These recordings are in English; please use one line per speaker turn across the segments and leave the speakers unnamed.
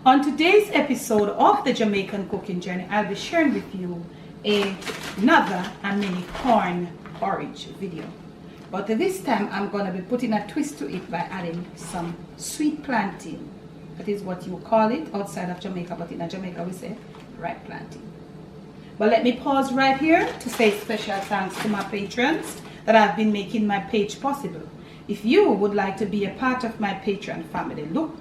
On today's episode of the Jamaican cooking journey, I'll be sharing with you another mini corn porridge video. But this time I'm going to be putting a twist to it by adding some sweet plantain. That is what you call it outside of Jamaica, but in Jamaica we say ripe plantain. But let me pause right here to say special thanks to my patrons that have been making my page possible. If you would like to be a part of my Patreon family, look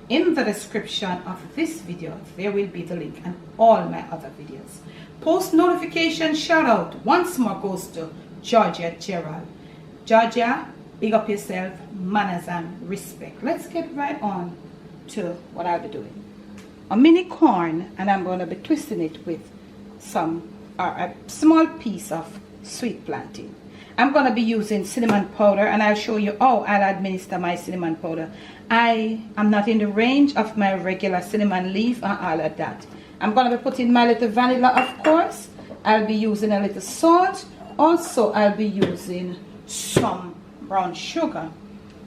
in the description of this video. There will be the link and all my other videos. Post notification shout out once more goes to Georgia Gerald. Georgia, big up yourself, manners and respect. Let's get right on to what I'll be doing. A mini corn, and I'm going to be twisting it with a small piece of sweet plantain. I'm going to be using cinnamon powder, and I'll show you how I'll administer my cinnamon powder. I am not in the range of my regular cinnamon leaf and all of that. I'm going to be putting my little vanilla, of course. I'll be using a little salt. Also, I'll be using some brown sugar.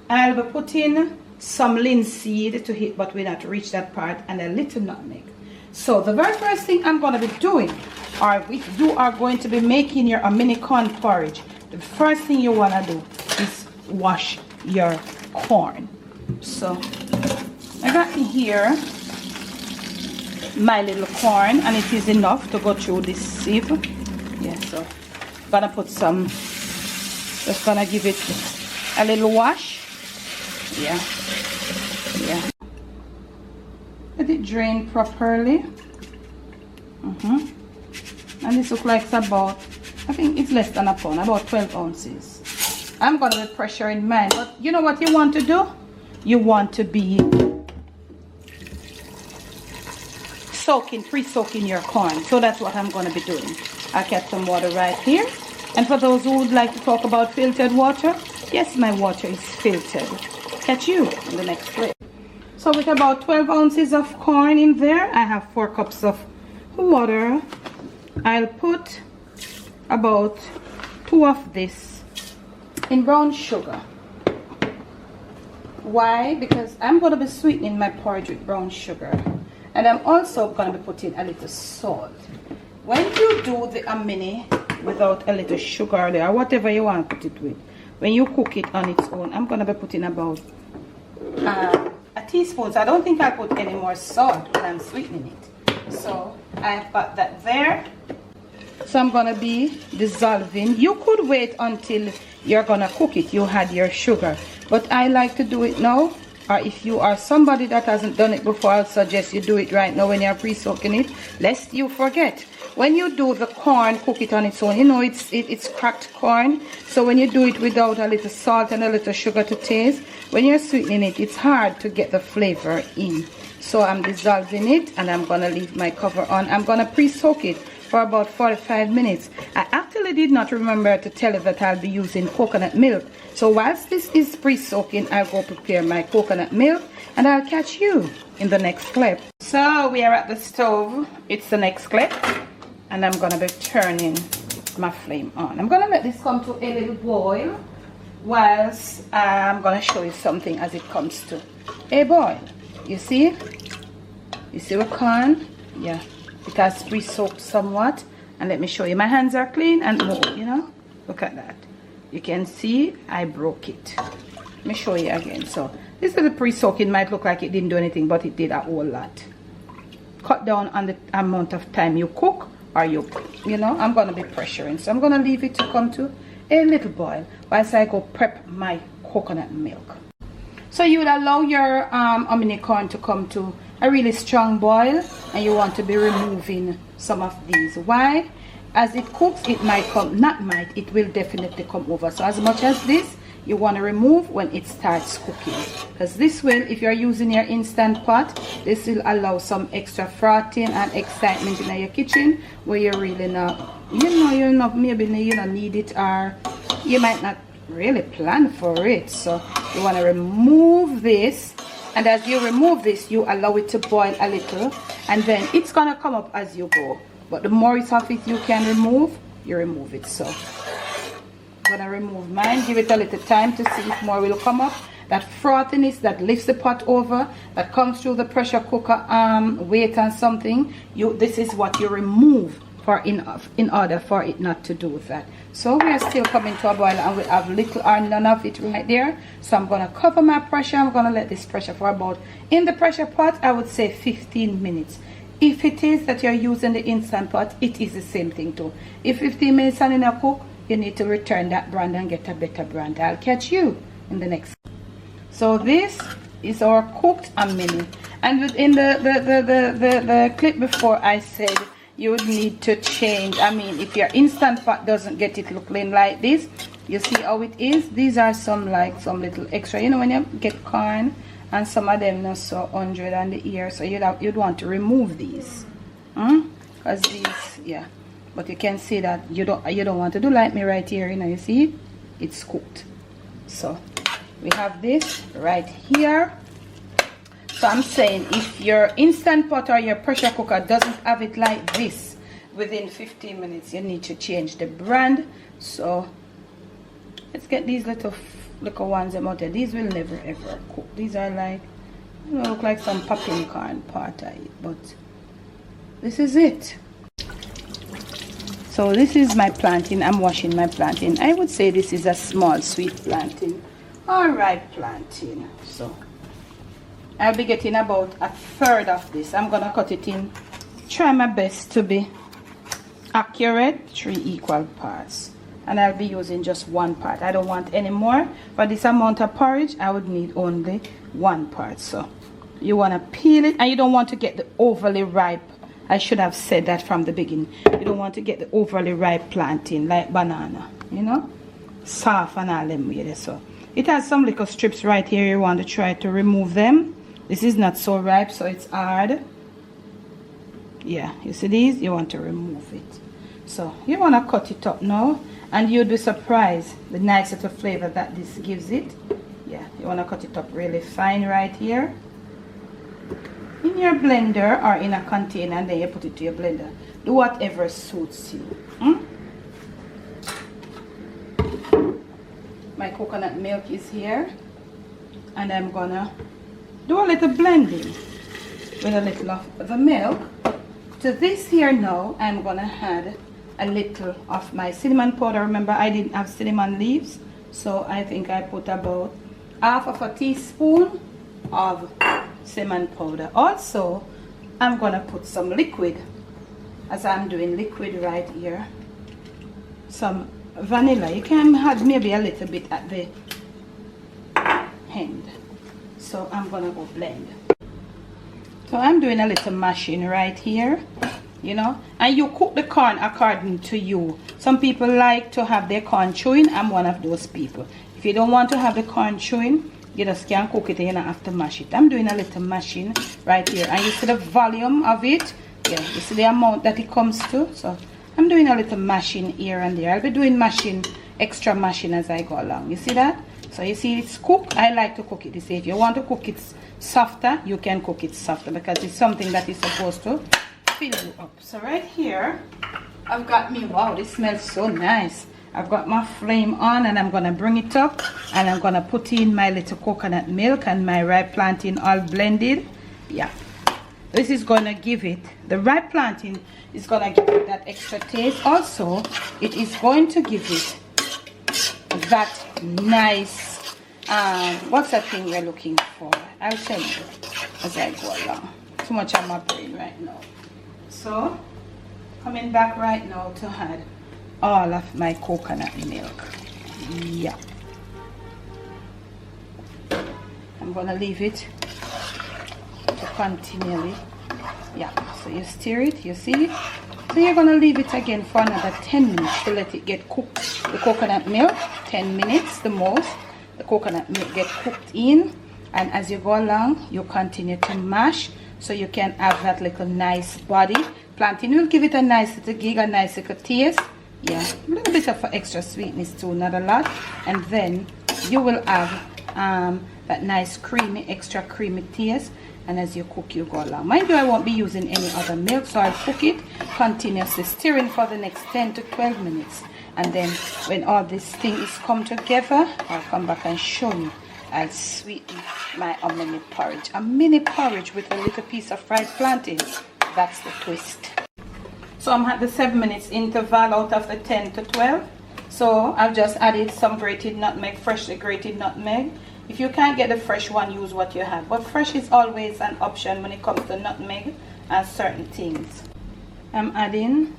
I'll be putting some linseed to hit, but we're not reach that part, and a little nutmeg. So the very first thing I'm going to be doing, or if you are going to be making your mini corn porridge, the first thing you want to do is wash your corn. So I got here my little corn, and it is enough to go through this sieve. Yeah, so I'm gonna put some, just gonna give it a little wash. Yeah. Let it drain properly. And this looks like it's about, I think it's less than a pound, about 12 ounces. I'm going to be pressuring mine, but you know what you want to do? You want to be pre-soaking your corn. So that's what I'm going to be doing. I kept some water right here. And for those who would like to talk about filtered water, yes, my water is filtered. Catch you in the next clip. So with about 12 ounces of corn in there, I have 4 cups of water. I'll put about 2 of this in brown sugar. Why? Because I'm going to be sweetening my porridge with brown sugar, and I'm also going to be putting a little salt. When you do the mini without a little sugar there, or whatever you want to put it with, when you cook it on its own, I'm going to be putting about a teaspoon. So I don't think I'll put any more salt when I'm sweetening it. So I've got that there. So I'm going to be dissolving. You could wait until you're going to cook it. You had your sugar. But I like to do it now. Or if you are somebody that hasn't done it before, I'll suggest you do it right now when you're pre-soaking it, lest you forget. When you do the corn, cook it on its own. You know, it's cracked corn. So when you do it without a little salt and a little sugar to taste, when you're sweetening it, it's hard to get the flavor in. So I'm dissolving it, and I'm going to leave my cover on. I'm going to pre-soak it for about 45 minutes. I actually did not remember to tell you that I'll be using coconut milk. So whilst this is pre-soaking, I'll go prepare my coconut milk, and I'll catch you in the next clip. So we are at the stove. It's the next clip, and I'm going to be turning my flame on. I'm going to let this come to a little boil whilst I'm going to show you something as it comes to a boil. You see? You see the corn? Yeah. It has pre-soaked somewhat, and let me show you. My hands are clean and more, you know. Look at that. You can see I broke it. Let me show you again. So this is the pre-soaking. Might look like it didn't do anything, but it did a whole lot. Cut down on the amount of time you cook, or you know. I'm going to be pressuring, so I'm going to leave it to come to a little boil whilst I go prep my coconut milk. So you would allow your mini corn to come to a really strong boil, and you want to be removing some of these. Why? As it cooks, it might come, not might, it will definitely come over. So as much as this, you want to remove when it starts cooking, because this will, if you're using your instant pot, this will allow some extra frothing and excitement in your kitchen, where you're really not, you're not, maybe you don't need it, or you might not really plan for it. So you want to remove this, and as you remove this, you allow it to boil a little, and then it's gonna come up as you go. But the more of it you can remove, you remove it. So I'm gonna remove mine, give it a little time to see if more will come up. that frothiness that lifts the pot over, that comes through the pressure cooker weight and something, this is what you remove for in order for it not to do that. So we are still coming to a boil, and we have little or none of it right there. So I'm going to cover my pressure. I'm going to let this pressure for about, in the pressure pot, I would say 15 minutes. If it is that you're using the instant pot, it is the same thing too. If 15 minutes and in a cook, you need to return that brand and get a better brand. I'll catch you in the next. So this is our cooked hominy. And within the clip before, I said you would need to change. I mean, if your instant pot doesn't get it looking like this, you see how it is. These are some little extra. You know, when you get corn and some of them not so 100 on the ear, so you'd want to remove these, because these, yeah. But you can see that you don't want to do like me right here. You know, you see it, it's cooked. So we have this right here. So I'm saying, if your instant pot or your pressure cooker doesn't have it like this within 15 minutes, you need to change the brand. So let's get these little ones out there. These will never ever cook. These are like, you know, look like some popping corn part of it, but this is it. So this is my plantain. I'm washing my plantain. I would say this is a small sweet plantain. Alright, plantain. So I'll be getting about a third of this. I'm gonna cut it in, try my best to be accurate, 3 equal parts. And I'll be using just 1 part. I don't want any more. For this amount of porridge, I would need only 1 part. So you want to peel it, and you don't want to get the overly ripe. I should have said that from the beginning. You don't want to get the overly ripe plantain like banana, you know, soft and all them way. So it has some little strips right here. You want to try to remove them. This is not so ripe, so it's hard. Yeah, you see these? You want to remove it. So you want to cut it up now, and you'd be surprised the nice little flavor that this gives it. Yeah, you want to cut it up really fine right here in your blender or in a container, and then you put it to your blender. Do whatever suits you. My coconut milk is here, and I'm gonna do a little blending with a little of the milk. To this here now, I'm gonna add a little of my cinnamon powder. Remember, I didn't have cinnamon leaves, so I think I put about half of a teaspoon of cinnamon powder. Also, I'm gonna put some liquid, as I'm doing liquid right here, some vanilla. You can add maybe a little bit at the end. So I'm gonna go blend. So I'm doing a little mashing right here, you know, and you cook the corn according to you. Some people like to have their corn chewing. I'm one of those people. If you don't want to have the corn chewing, you just can cook it and you don't have to mash it. I'm doing a little mashing right here, and you see the volume of it. Yeah, you see the amount that it comes to. So I'm doing a little mashing here and there. I'll be doing mashing, extra mashing as I go along. You see that? So you see it's cooked. I like to cook it this way. If you want to cook it softer, you can cook it softer, because it's something that is supposed to fill you up. So right here, I've got me, wow, this smells so nice. I've got my flame on, and I'm going to bring it up, and I'm going to put in my little coconut milk and my ripe plantain all blended. Yeah, this is going to give it, the ripe plantain is going to give it that extra taste. Also, it is going to give it that nice, what's that thing we're looking for? I'll tell you as I go along. Too much on my brain right now. So, coming back right now to add all of my coconut milk. Yeah, I'm gonna leave it to continually, yeah, so you stir it, you see it. So you're gonna leave it again for another 10 minutes to let it get cooked. The coconut milk, 10 minutes the most. The coconut milk get cooked in, and as you go along, you continue to mash, so you can have that little nice body. Plantain will give it a nice little gig, a nice little taste. Yeah, a little bit of extra sweetness too, not a lot. And then you will have that nice creamy, extra creamy taste. And as you cook, you go along. Mind you, I won't be using any other milk, so I'll cook it continuously, stirring for the next 10 to 12 minutes. And then when all this thing is come together, I'll come back and show you I'll sweeten my hominy porridge. A mini porridge with a little piece of fried plantain. That's the twist. So I'm at the 7 minutes interval out of the 10 to 12. So I've just added some grated nutmeg, freshly grated nutmeg. If you can't get the fresh one, use what you have. But fresh is always an option when it comes to nutmeg and certain things. I'm adding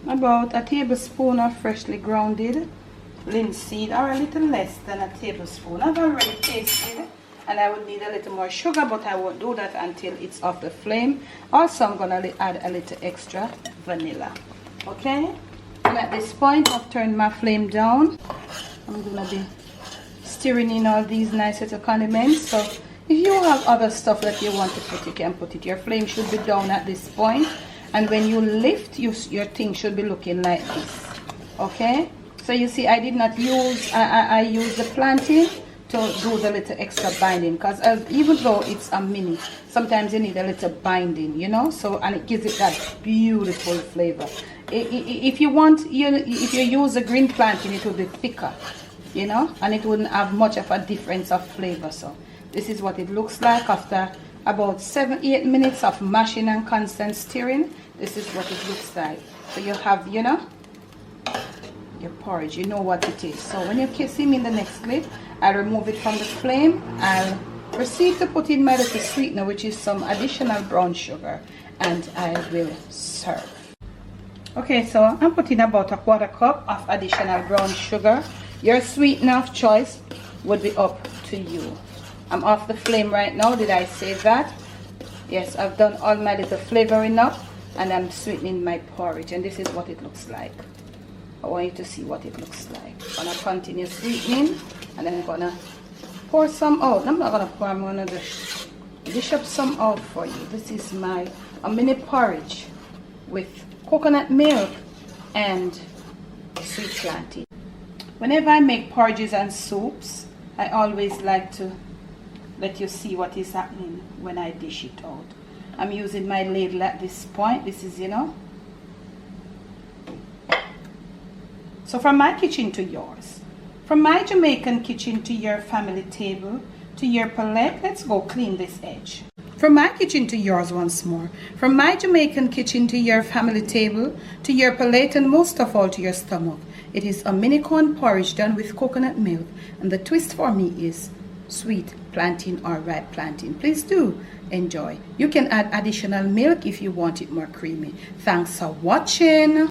about a tablespoon of freshly grounded linseed, or a little less than a tablespoon. I've already tasted, and I would need a little more sugar, but I won't do that until it's off the flame. Also, I'm going to add a little extra vanilla. Okay? And at this point, I've turned my flame down. I'm going to be stirring in all these nice little condiments. So if you have other stuff that you want to put, you can put it. Your flame should be down at this point. And when you lift, your thing should be looking like this. Okay? So you see, I did not use, I used the plantain to do the little extra binding, because even though it's a mini, sometimes you need a little binding, you know, so, and it gives it that beautiful flavor. If you want, if you use the green plantain, it will be thicker, you know, and it wouldn't have much of a difference of flavor. So this is what it looks like after about 7-8 minutes of mashing and constant stirring. This is what it looks like. So you have, you know, your porridge, you know what it is. So when you see me in the next clip, I'll remove it from the flame. I'll proceed to put in my little sweetener, which is some additional brown sugar, and I will serve. Okay, so I'm putting about 1/4 cup of additional brown sugar. Your sweetener of choice would be up to you. I'm off the flame right now. Did I say that? Yes, I've done all my little flavoring up, and I'm sweetening my porridge, and this is what it looks like. I want you to see what it looks like. I'm going to continue sweetening, and then I'm going to pour some out. I'm not going to pour, I'm going to dish up some out for you. This is a mini porridge with coconut milk and sweet plantain. Whenever I make porridges and soups, I always like to let you see what is happening when I dish it out. I'm using my ladle at this point. This is, you know. So from my kitchen to yours, from my Jamaican kitchen to your family table, to your palette, let's go clean this edge. From my kitchen to yours once more, from my Jamaican kitchen to your family table, to your palate, and most of all to your stomach. It is a mini corn porridge done with coconut milk, and the twist for me is sweet plantain or ripe plantain. Please do enjoy. You can add additional milk if you want it more creamy. Thanks for watching.